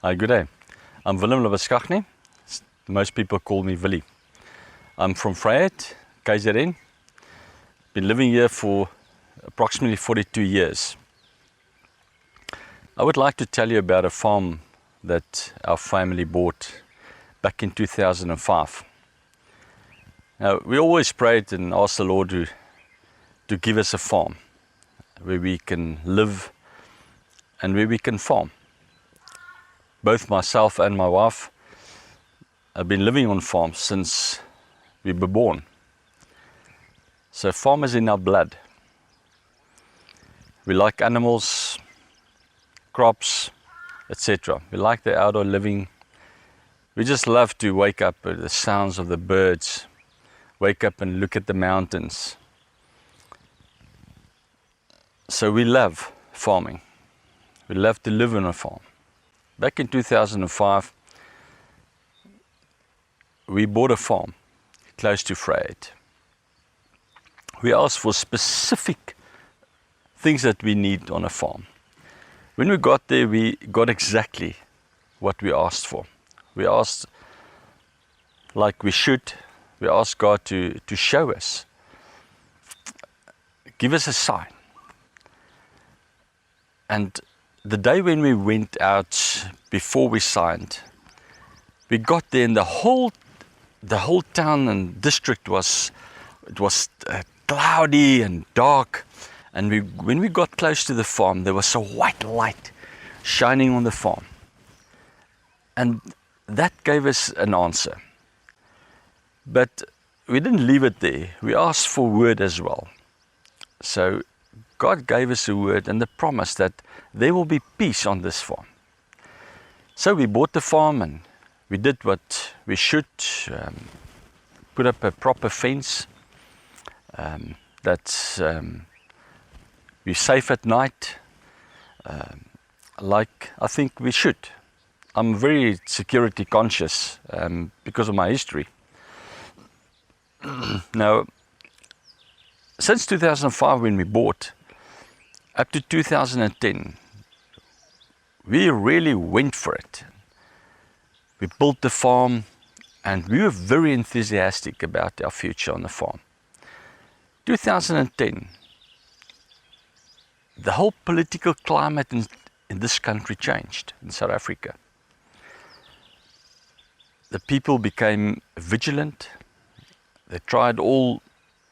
Hi, good day. I'm Willem Labuschagne. Most people call me Willie. I'm from Vryheid, KZN. Been living here for approximately 42 years. I would like to tell you about a farm that our family bought back in 2005. Now, we always prayed and asked the Lord to give us a farm where we can live and where we can farm. Both myself and my wife have been living on farms since we were born. So farm is in our blood. We like animals, crops, etc. We like the outdoor living. We just love to wake up with the sounds of the birds, wake up and look at the mountains. So we love farming. We love to live on a farm. Back in 2005, we bought a farm close to Vryheid. We asked for specific things that we need on a farm. When we got there, we got exactly what we asked for. We asked, like we should, we asked God to show us, give us a sign. And the day when we went out before we signed, we got there and the whole town and district was cloudy and dark. And when we got close to the farm, there was a white light shining on the farm. And that gave us an answer. But we didn't leave it there. We asked for word as well. So God gave us a word and the promise that there will be peace on this farm. So we bought the farm and we did what we should, put up a proper fence that's we're safe at night, like I think we should. I'm very security conscious because of my history. Now, since 2005 when we bought, up to 2010, we really went for it. We built the farm and we were very enthusiastic about our future on the farm. 2010, the whole political climate in this country changed, in South Africa. The people became vigilant. They tried all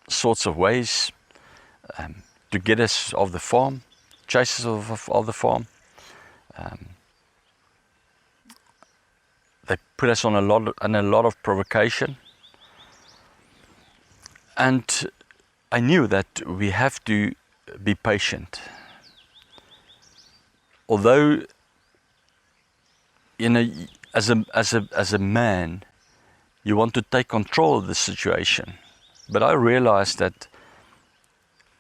sorts of ways to get us off the farm, chase us off the farm. They put us on a lot of provocation. And I knew that we have to be patient. Although, you know, as a man, you want to take control of the situation. But I realized that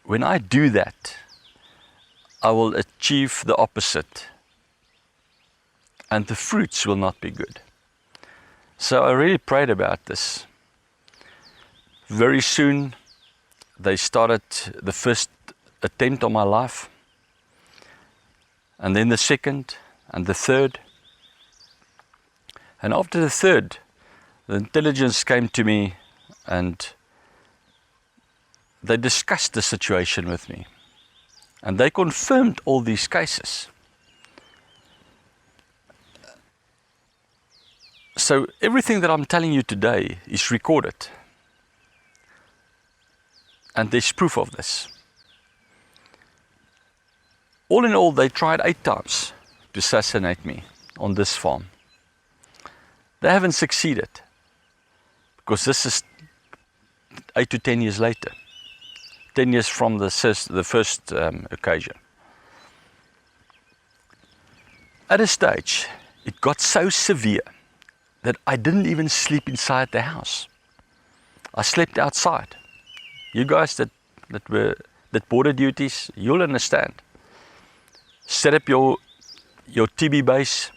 when I do that, I will achieve the opposite. And the fruits will not be good. So I really prayed about this. Very soon, they started the first attempt on my life. And then the second and the third. And after the third, the intelligence came to me and they discussed the situation with me. And they confirmed all these cases. So everything that I'm telling you today is recorded. And there's proof of this. All in all, they tried 8 times to assassinate me on this farm. They haven't succeeded. Because this is 8 to 10 years later. 10 years from the first occasion. At a stage, it got so severe that I didn't even sleep inside the house. I slept outside. You guys that border duties, you'll understand. Set up your TB base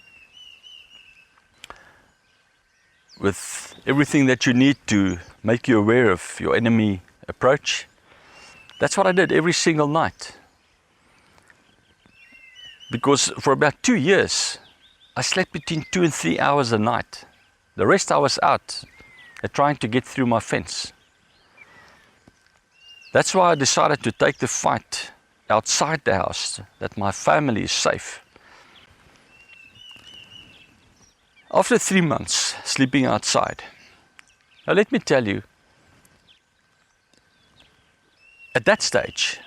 with everything that you need to make you aware of your enemy approach. That's what I did every single night. Because for about 2 years, I slept between 2 and 3 hours a night. The rest I was out trying to get through my fence. That's why I decided to take the fight outside the house, that my family is safe. After 3 months sleeping outside, now let me tell you, at that stage,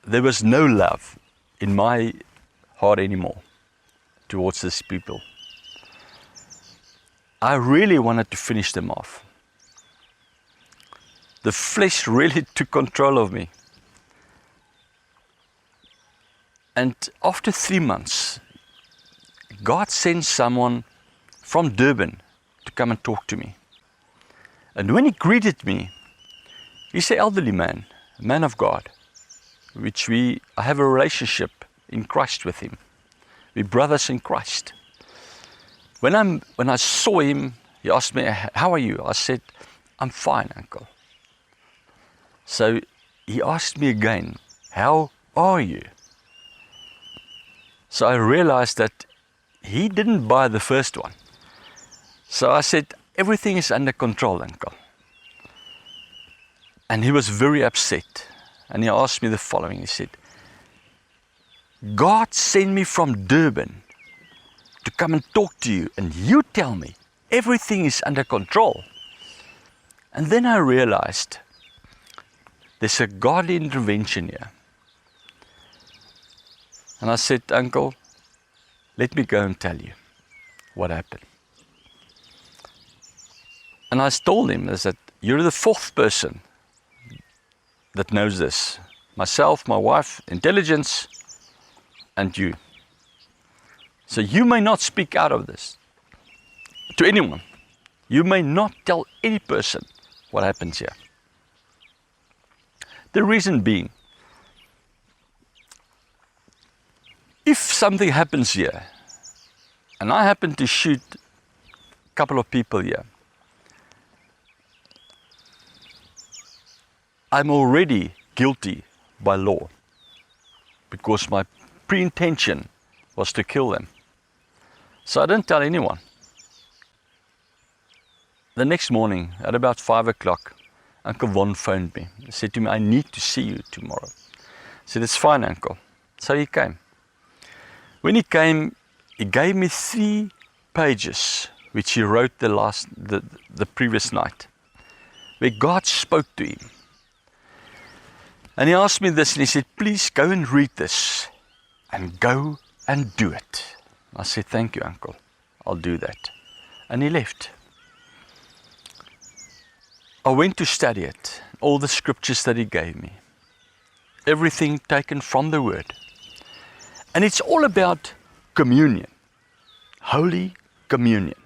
there was no love in my heart anymore towards these people. I really wanted to finish them off. The flesh really took control of me. And after 3 months, God sent someone from Durban to come and talk to me. And when he greeted me, he's an elderly man, a man of God, I have a relationship in Christ with him. We're brothers in Christ. When I saw him, he asked me, "How are you?" I said, "I'm fine, uncle." So he asked me again, "How are you?" So I realized that he didn't buy the first one. So I said, "Everything is under control, uncle." And he was very upset. And he asked me the following. He said, "God sent me from Durban to come and talk to you, and you tell me everything is under control." And then I realized there's a godly intervention here. And I said, "Uncle, let me go and tell you what happened." And I told him that you're the fourth person that knows this. Myself, my wife, intelligence, and you. So you may not speak out of this to anyone. You may not tell any person what happens here. The reason being, if something happens here, and I happen to shoot a couple of people here, I'm already guilty by law, because my pre-intention was to kill them. So I didn't tell anyone. The next morning, at about 5 o'clock, Uncle Von phoned me. He said to me, "I need to see you tomorrow." I said, "It's fine, Uncle." So he came. When he came, he gave me 3 pages, which he wrote the previous night, where God spoke to him. And he asked me this, and he said, "Please go and read this, and go and do it." I said, "Thank you, Uncle. I'll do that." And he left. I went to study it, all the scriptures that he gave me, everything taken from the Word. And it's all about communion, Holy Communion.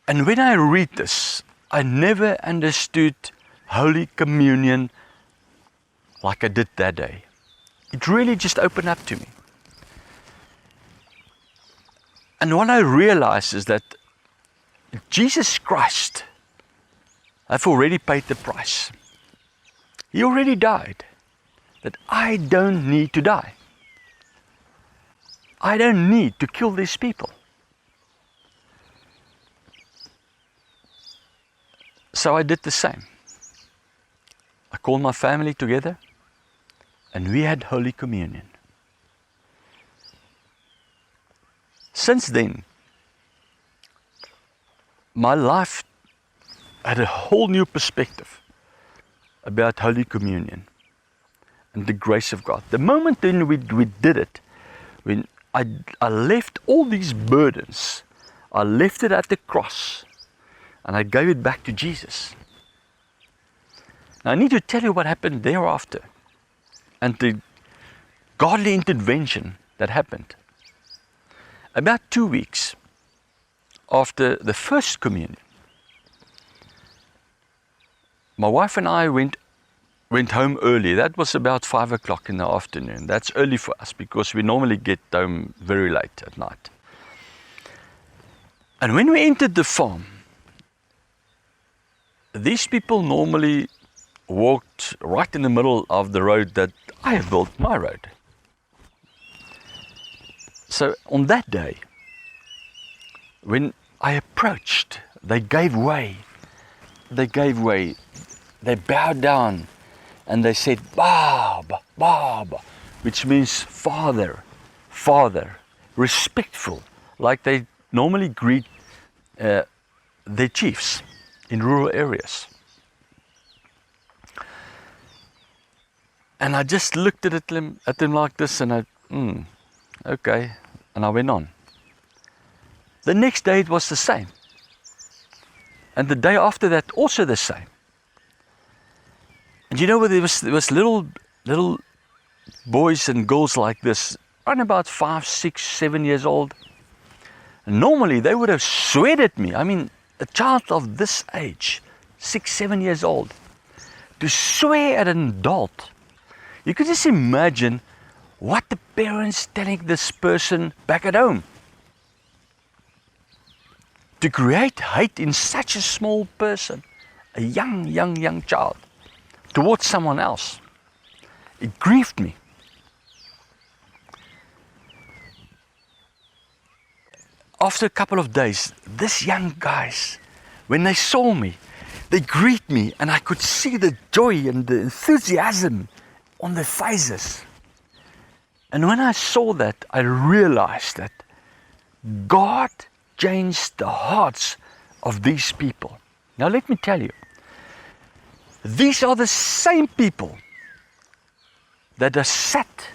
And when I read this, I never understood Holy Communion like I did that day. It really just opened up to me. And what I realized is that Jesus Christ have already paid the price. He already died. That I don't need to die. I don't need to kill these people. So I did the same. I called my family together, and we had Holy Communion. Since then, my life had a whole new perspective about Holy Communion and the grace of God. The moment then we did it, when I left all these burdens, I left it at the cross, and I gave it back to Jesus. Now I need to tell you what happened thereafter, and the godly intervention that happened. About 2 weeks after the first communion, my wife and I went home early. That was about 5 o'clock in the afternoon. That's early for us because we normally get home very late at night. And when we entered the farm, these people normally walked right in the middle of the road that I have built, my road. So on that day, when I approached, they gave way. They gave way. They bowed down and they said, Bob, Bob, which means father, father, respectful, like they normally greet their chiefs in rural areas. And I just looked at them like this and okay, and I went on. The next day it was the same. And the day after that also the same. And you know, there was little boys and girls like this, around about 5, 6, 7 years old. And normally they would have sweared at me. I mean, a child of this age, 6, 7 years old, to swear at an adult. You could just imagine what the parents telling this person back at home. To create hate in such a small person, a young child, towards someone else. It grieved me. After a couple of days, these young guys, when they saw me, they greet me and I could see the joy and the enthusiasm on their faces. And when I saw that, I realized that God changed the hearts of these people. Now let me tell you, these are the same people that are sat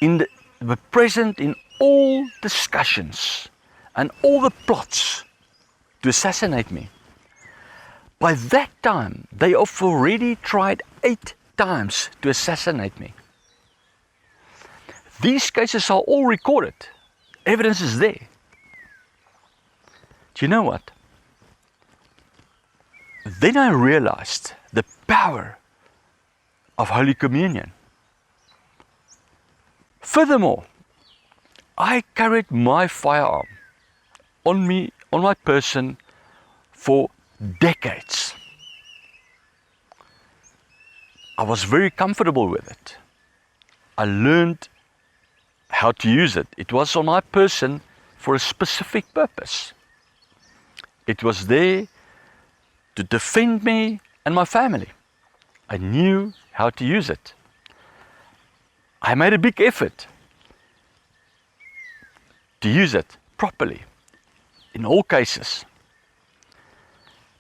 were present in all discussions and all the plots to assassinate me. By that time, they have already tried 8 times to assassinate me. These cases are all recorded. Evidence is there. Do you know what? Then I realized the power of Holy Communion. Furthermore, I carried my firearm on me, on my person, for decades. I was very comfortable with it. I learned how to use it. It was on my person for a specific purpose. It was there to defend me and my family. I knew how to use it. I made a big effort to use it properly in all cases.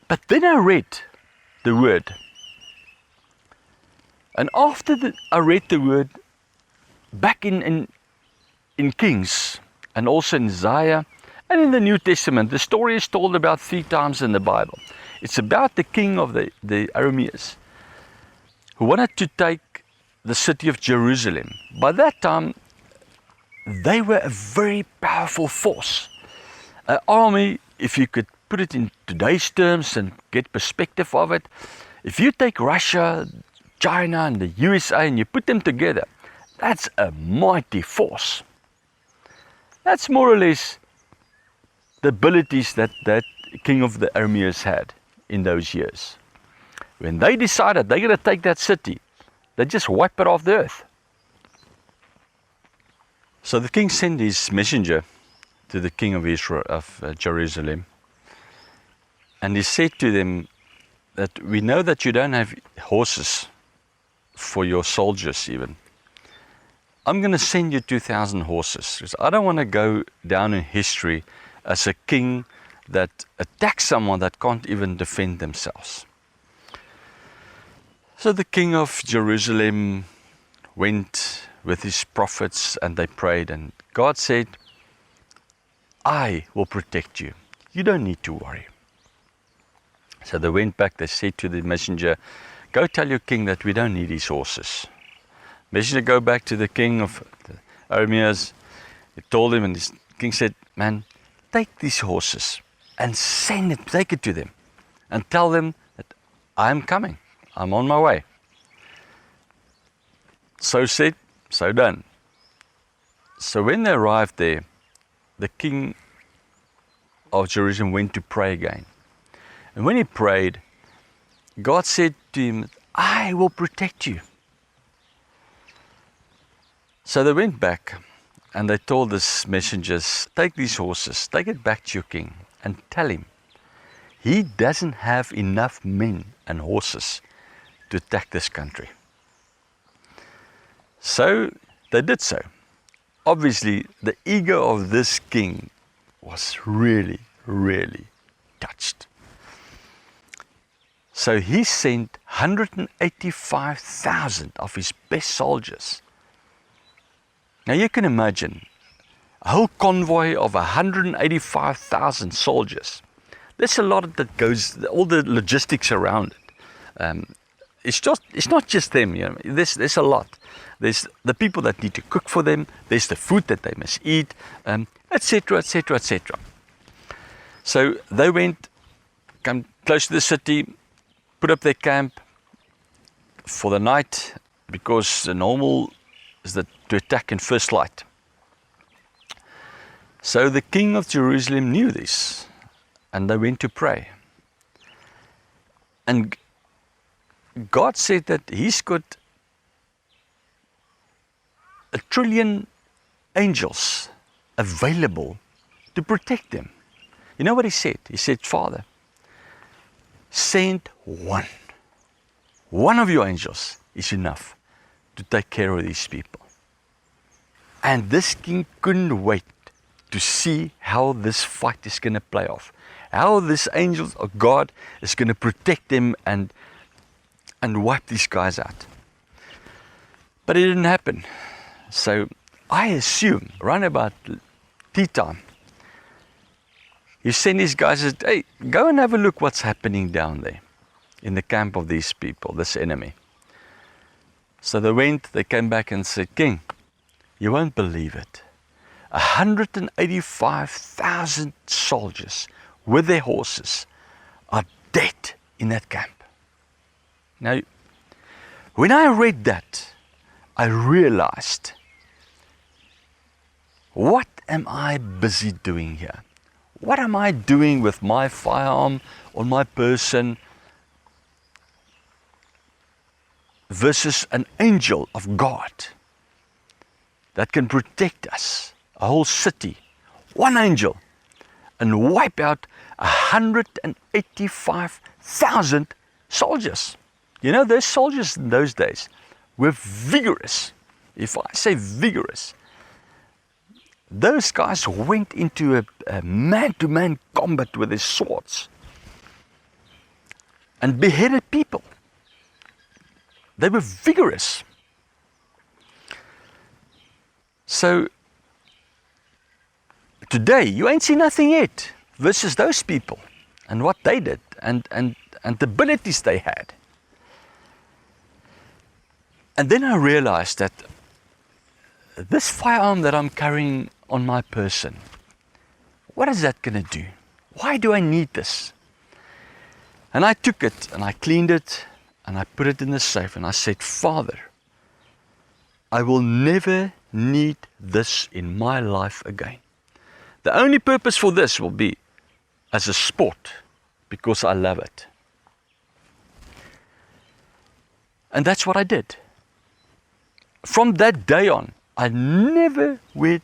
But then I read the word. And after I read the word back in Kings and also in Isaiah and in the New Testament, the story is told about 3 times in the Bible. It's about the king of the Arameans who wanted to take the city of Jerusalem. By that time, they were a very powerful force. An army, if you could put it in today's terms and get perspective of it, if you take Russia, China and the USA and you put them together, that's a mighty force. That's more or less the abilities that king of the Arameans had in those years. When they decided they're going to take that city, they just wipe it off the earth. So the king sent his messenger to the king of Israel, of Jerusalem, and he said to them that we know that you don't have horses for your soldiers even. I'm going to send you 2,000 horses because I don't want to go down in history as a king that attacks someone that can't even defend themselves. So the king of Jerusalem went with his prophets and they prayed, and God said, I will protect you. You don't need to worry. So they went back, they said to the messenger, go tell your king that we don't need his horses. Messenger go back to the king of the Arameans. He told him, and the king said, man, take these horses and take it to them and tell them that I'm coming. I'm on my way. So said, so done. So when they arrived there, the king of Jerusalem went to pray again. And when he prayed, God said to him, I will protect you. So they went back And they told his messengers, take these horses, take it back to your king, and tell him, he doesn't have enough men and horses to attack this country. So they did so. Obviously, the ego of this king was really, really touched. So he sent 185,000 of his best soldiers. Now you can imagine a whole convoy of 185,000 soldiers. There's a lot that goes, all the logistics around it. It's not just them, you know. There's a lot. There's the people that need to cook for them. There's the food that they must eat, etc., etc., etc. So they come close to the city, put up their camp for the night, because the normal is to attack in first light. So the king of Jerusalem knew this, and they went to pray. And God said that he's got 1 trillion angels available to protect them. You know what he said? He said, Father, send one. One of your angels is enough to take care of these people. And this king couldn't wait to see how this fight is going to play off. How this angel of God is going to protect them and wipe these guys out. But it didn't happen. So I assume, around about tea time, he sent these guys and said, hey, go and have a look what's happening down there in the camp of these people, this enemy. So they went, they came back and said, King, you won't believe it. 185,000 soldiers with their horses are dead in that camp. Now, when I read that, I realized, what am I busy doing here? What am I doing with my firearm on my person versus an angel of God that can protect us, a whole city, one angel, and wipe out 185,000 soldiers. You know, those soldiers in those days were vigorous. If I say vigorous, those guys went into a man-to-man combat with their swords and beheaded people. They were vigorous. So today you ain't seen nothing yet versus those people and what they did and the abilities they had. And then I realized that this firearm that I'm carrying on my person, what is that going to do? Why do I need this? And I took it and I cleaned it and I put it in the safe and I said, Father, I will never need this in my life again. The only purpose for this will be as a sport because I love it. And that's what I did. From that day on, I never wear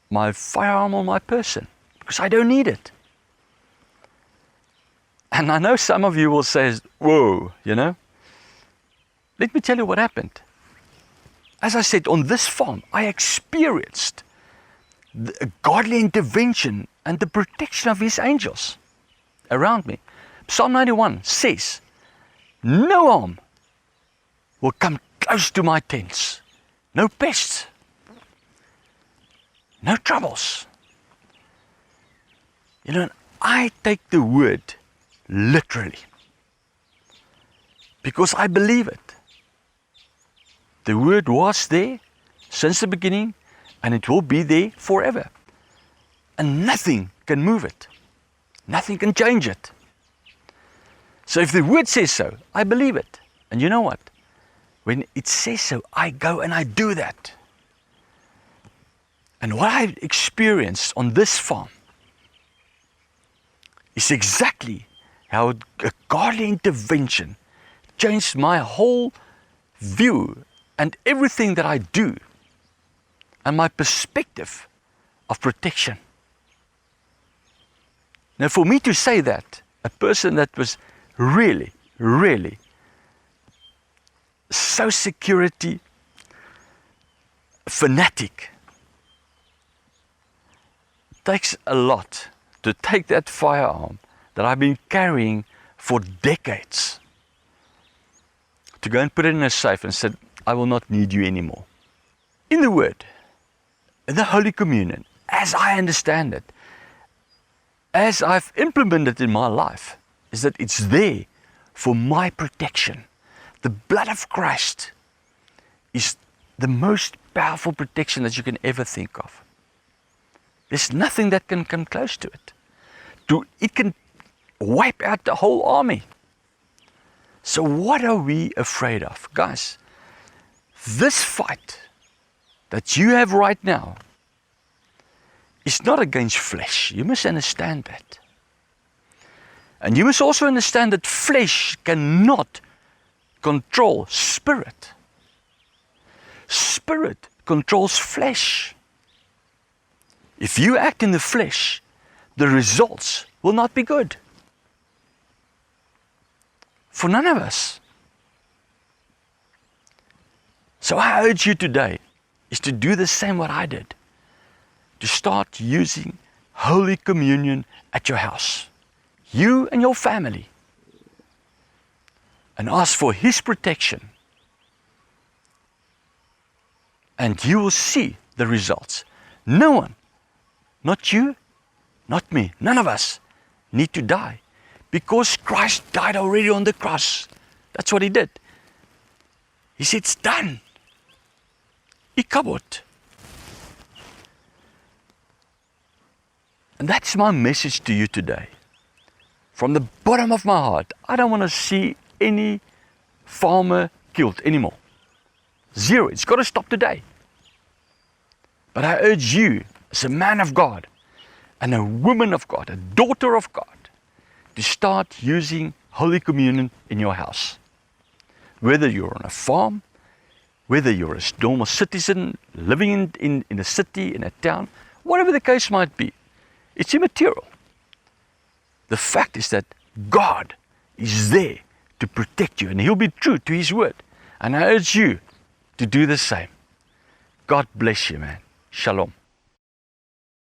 my firearm on my person because I don't need it. And I know some of you will say, whoa, you know. Let me tell you what happened. As I said, on this farm, I experienced the godly intervention and the protection of his angels around me. Psalm 91 says, no harm will come close to my tents. No pests. No troubles. You know, I take the word literally because I believe it. The word was there since the beginning and it will be there forever. And nothing can move it. Nothing can change it. So if the word says so, I believe it. And you know what? When it says so, I go and I do that. And what I experienced on this farm is exactly how a godly intervention changed my whole view and everything that I do and my perspective of protection. Now, for me to say that, a person that was really, really so security fanatic, takes a lot to take that firearm that I've been carrying for decades, to go and put it in a safe and said, I will not need you anymore. In the Word, in the Holy Communion, as I understand it, as I've implemented in my life, is that it's there for my protection. The blood of Christ is the most powerful protection that you can ever think of. There's nothing that can come close to it. It can wipe out the whole army. So what are we afraid of? Guys, this fight that you have right now is not against flesh. You must understand that. And you must also understand that flesh cannot control spirit. Spirit controls flesh. If you act in the flesh, the results will not be good. For none of us. So I urge you today is to do the same what I did. To start using Holy Communion at your house. You and your family. And ask for His protection. And you will see the results. No one, not you, not me, none of us need to die. Because Christ died already on the cross. That's what He did. He said, it's done. Ikabot. And that's my message to you today. From the bottom of my heart, I don't want to see any farmer killed anymore. Zero. It's got to stop today. But I urge you, as a man of God, and a woman of God, a daughter of God, to start using Holy Communion in your house. Whether you're on a farm, whether you're a normal citizen living in a city, in a town, whatever the case might be, it's immaterial. The fact is that God is there to protect you, and He'll be true to His word. And I urge you to do the same. God bless you, man. Shalom.